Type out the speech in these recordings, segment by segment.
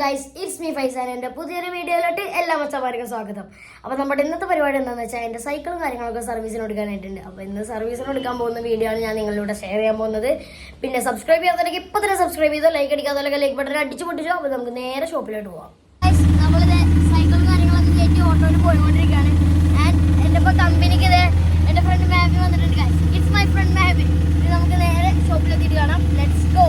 Guys, it's me Faizan. എൻ്റെ പുതിയൊരു വീഡിയോയിലോട്ട് എല്ലാ മച്ചന്മാർക്കും സ്വാഗതം. അപ്പോൾ നമ്മുടെ ഇന്നത്തെ പരിപാടി എന്താണെന്ന് വെച്ചാൽ എൻ്റെ സൈക്കിളും കാര്യങ്ങളൊക്കെ സർവീസിന് എടുക്കാനായിട്ടുണ്ട്. അപ്പോൾ ഇന്ന് സർവീസിന് എടുക്കാൻ പോകുന്ന വീഡിയോ ആണ് ഞാൻ നിങ്ങളിലൂടെ ഷെയർ ചെയ്യാൻ പോകുന്നത്. പിന്നെ സബ്സ്ക്രൈബ് ചെയ്യാത്തവരൊക്കെ ഇപ്പോൾ തന്നെ സബ്സ്ക്രൈബ് ചെയ്തോ, ലൈക്ക് അടിക്കാത്തവരൊക്കെ ലൈക്ക് ബട്ടൺ അടിച്ചു പൊട്ടിച്ചോ. അപ്പോൾ നമുക്ക് നേരെ ഷോപ്പിലോട്ട് പോകാം. നമ്മളിത് സൈക്കിളും കാര്യങ്ങളൊക്കെ കയറ്റി ഓട്ടോയിൽ പോയിക്കൊണ്ടിരിക്കുകയാണ്. എൻ്റെ ഇപ്പോൾ കമ്പനിക്ക് ഇത് എൻ്റെ ഫ്രണ്ട് മാബി വന്നിട്ടുണ്ട്. Guys, it's my friend Mabi. ഇത് നമുക്ക് നേരെ ഷോപ്പിലെത്തിയിട്ട് കാണാം. Let's go.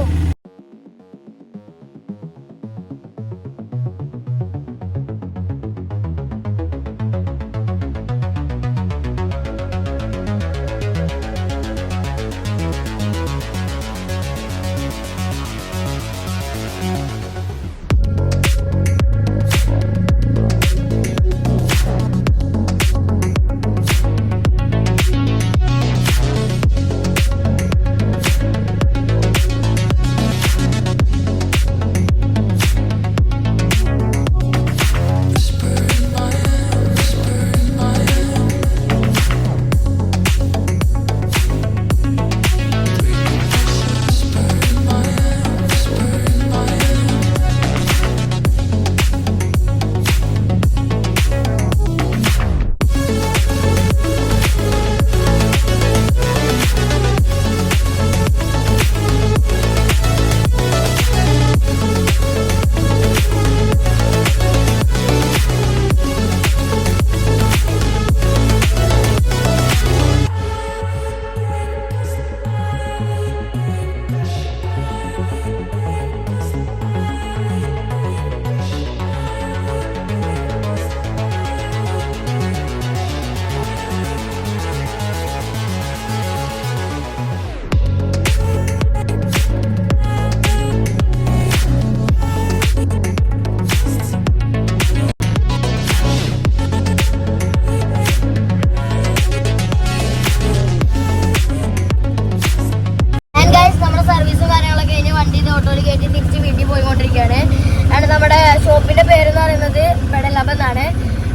നമ്മുടെ ഷോപ്പിന്റെ പേരെന്ന് പറയുന്നത് പെഡൽ ഹബ് എന്നാണ്.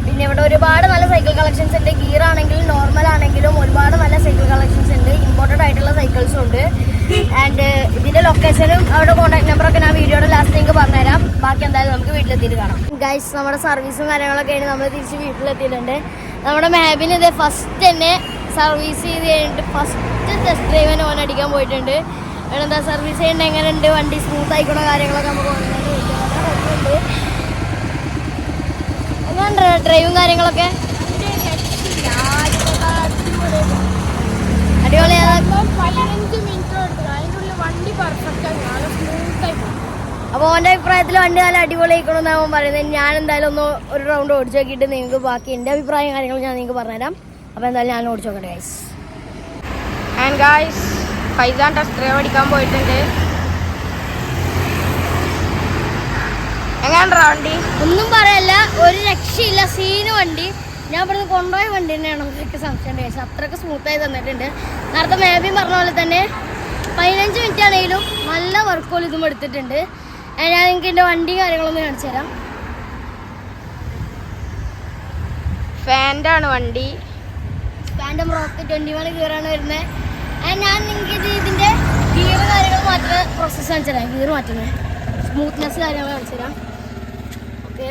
പിന്നെ ഇവിടെ ഒരുപാട് നല്ല സൈക്കിൾ കളക്ഷൻസ് ഉണ്ട്. ഗിയർ ആണെങ്കിലും നോർമൽ ആണെങ്കിലും ഒരുപാട് നല്ല സൈക്കിൾ കളക്ഷൻസ് ഉണ്ട്. ഇമ്പോർട്ടഡ് ആയിട്ടുള്ള സൈക്കിൾസും ഉണ്ട്. ആൻഡ് ഇതിന്റെ ലൊക്കേഷനും അവിടെ കോൺടാക്ട് നമ്പറൊക്കെ ഞാൻ വീഡിയോയുടെ ലാസ്റ്റ് നിങ്ങൾക്ക് പറഞ്ഞുതരാം. ബാക്കി എന്തായാലും നമുക്ക് വീട്ടിലെത്തിയിട്ട് കാണാം. ഗൈസ്, നമ്മുടെ സർവീസും കാര്യങ്ങളൊക്കെ ആയിട്ട് നമ്മൾ തിരിച്ച് വീട്ടിലെത്തിയിട്ടുണ്ട്. നമ്മുടെ മാബിന് ഇത് ഫസ്റ്റ് തന്നെ സർവീസ് ചെയ്ത് കഴിഞ്ഞിട്ട് ഫസ്റ്റ് ടെസ്റ്റ് ഡ്രൈവിന് ഓൻ അടിക്കാൻ പോയിട്ടുണ്ട്. എന്താ സർവീസ് ചെയ്യേണ്ട എങ്ങനെയുണ്ട്, വണ്ടി സ്മൂത്ത് ആയിക്കണ കാര്യങ്ങളൊക്കെ നമുക്ക് എങ്ങനെയുണ്ട് ഡ്രൈവും കാര്യങ്ങളൊക്കെ അടിപൊളിയാണ്. അപ്പോൾ ഓൻ്റെ അഭിപ്രായത്തിൽ വണ്ടി നല്ല അടിപൊളിയായിക്കണമെന്നാണ് അവൻ പറയുന്നത്. ഞാൻ എന്തായാലും ഒന്ന് ഒരു റൗണ്ട് ഓടിച്ചു നോക്കിയിട്ട് നിങ്ങൾക്ക് ബാക്കി എൻ്റെ അഭിപ്രായം കാര്യങ്ങൾ ഞാൻ നിങ്ങൾക്ക് പറഞ്ഞുതരാം. അപ്പോൾ എന്തായാലും ഞാൻ ഓടിച്ചു നോക്കട്ടെ guys. And guys, Faizan test drive അടിക്കാൻ പോയിട്ടുണ്ട്. എങ്ങനെയുണ്ടാ വണ്ടി? ഒന്നും പറയല്ല, ഒരു രക്ഷയില്ല, സീന് വണ്ടി. ഞാൻ ഇവിടുന്ന് കൊണ്ടുപോയ വണ്ടി തന്നെയാണ് എനിക്ക് സംശയം. പക്ഷേ അത്രയ്ക്ക് സ്മൂത്തായി തന്നിട്ടുണ്ട്. നേരത്തെ മാബിയും പറഞ്ഞ പോലെ തന്നെ 15 മിനിറ്റ് ആണെങ്കിലും നല്ല വർക്കുകൾ ഇതും എടുത്തിട്ടുണ്ട്. ഞാൻ നിങ്ങൾക്ക് എൻ്റെ വണ്ടിയും കാര്യങ്ങളൊന്നും കാണിച്ചു തരാം. ഫാൻ്റെ ആണ് വണ്ടി. ഫാൻഡം റോക്കറ്റ് 21 ഗിയറാണ് വരുന്നത്. ഞാൻ നിങ്ങൾക്ക് ഇതിൻ്റെ ഗിയർ കാര്യങ്ങൾ മാറ്റുന്ന പ്രോസസ്സ് കാണിച്ചു തരാം. ഗിയർ മാറ്റുന്നത് സ്മൂത്ത്നെസ് കാര്യങ്ങൾ കാണിച്ചു തരാം. ഓക്കെ,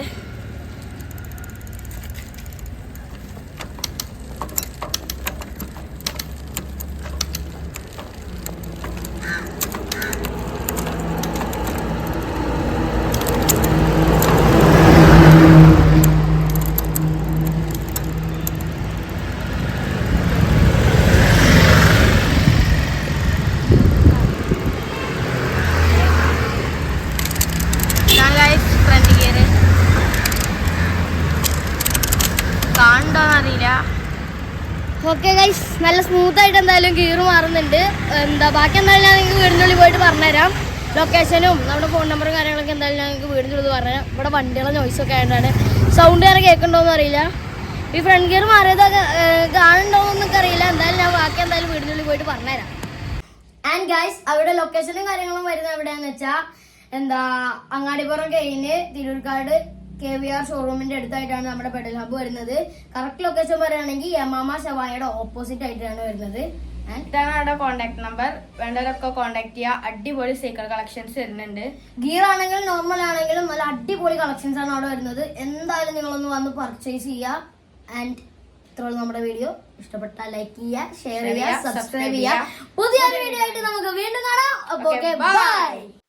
കാണണ്ടോന്നറിയില്ല. ഓക്കെ ഗൈസ്, നല്ല സ്മൂത്തായിട്ട് എന്തായാലും ഗിയർ മാറുന്നുണ്ട്. ബാക്കി എന്തായാലും ഞാൻ നിങ്ങൾക്ക് വീടിനുള്ളിൽ പോയിട്ട് പറഞ്ഞുതരാം. ലൊക്കേഷനും നമ്മുടെ ഫോൺ നമ്പറും കാര്യങ്ങളൊക്കെ എന്തായാലും ഞാൻ നിങ്ങൾക്ക് വീടിൻ്റെ ഉള്ളിൽ പറഞ്ഞുതരാം. ഇവിടെ വണ്ടികളെ നോയ്സൊക്കെ ആയതുകൊണ്ടാണ് സൗണ്ട് വേറെ കേൾക്കുന്നുണ്ടോയെന്ന് അറിയില്ല. ഈ ഫ്രണ്ട് ഗിയർ മാറിയതൊക്കെ കാണുന്നുണ്ടോയെന്നൊക്കെ അറിയില്ല. എന്തായാലും ഞാൻ ബാക്കി എന്തായാലും വീടിൻ്റെ ഉള്ളിൽ പോയിട്ട് പറഞ്ഞുതരാം. ആൻഡ് ഗൈസ്, അവിടെ ലൊക്കേഷനും കാര്യങ്ങളും വരുന്നത് എവിടെയാണെന്ന് വെച്ചാൽ അങ്ങാടിപ്പുറം കഴിഞ്ഞ് തിരൂർക്കാട് KVR ഷോറൂമിന്റെ അടുത്തായിട്ടാണ് നമ്മുടെ പെഡൽ ഹബ് വരുന്നത്. കറക്റ്റ് ലൊക്കേഷൻ പറയുകയാണെങ്കിൽ യമാമ ഷവായയുടെ ഓപ്പോസിറ്റ് ആയിട്ടാണ് വരുന്നത്. ഇതാണ് അവിടെ കോണ്ടാക്ട് നമ്പർ. വേണ്ടവരൊക്കെ കോണ്ടാക്ട് ചെയ്യുക. അടിപൊളി സൈക്കിൾ കളക്ഷൻസ് വരുന്നുണ്ട്. ഗിയർ ആണെങ്കിലും നോർമൽ ആണെങ്കിലും നല്ല അടിപൊളി കളക്ഷൻസ് ആണ് അവിടെ വരുന്നത്. എന്തായാലും നിങ്ങളൊന്ന് വന്ന് പർച്ചേസ് ചെയ്യുക. ആൻഡ് ഇത്രയുള്ള നമ്മുടെ വീഡിയോ ഇഷ്ടപ്പെട്ടാൽ ലൈക്ക് ചെയ്യുക, ഷെയർ ചെയ്യുക, സബ്സ്ക്രൈബ് ചെയ്യുക. പുതിയൊരു വീഡിയോ ആയിട്ട് നമുക്ക് വീണ്ടും കാണാം. അപ്പോൾ ബൈ.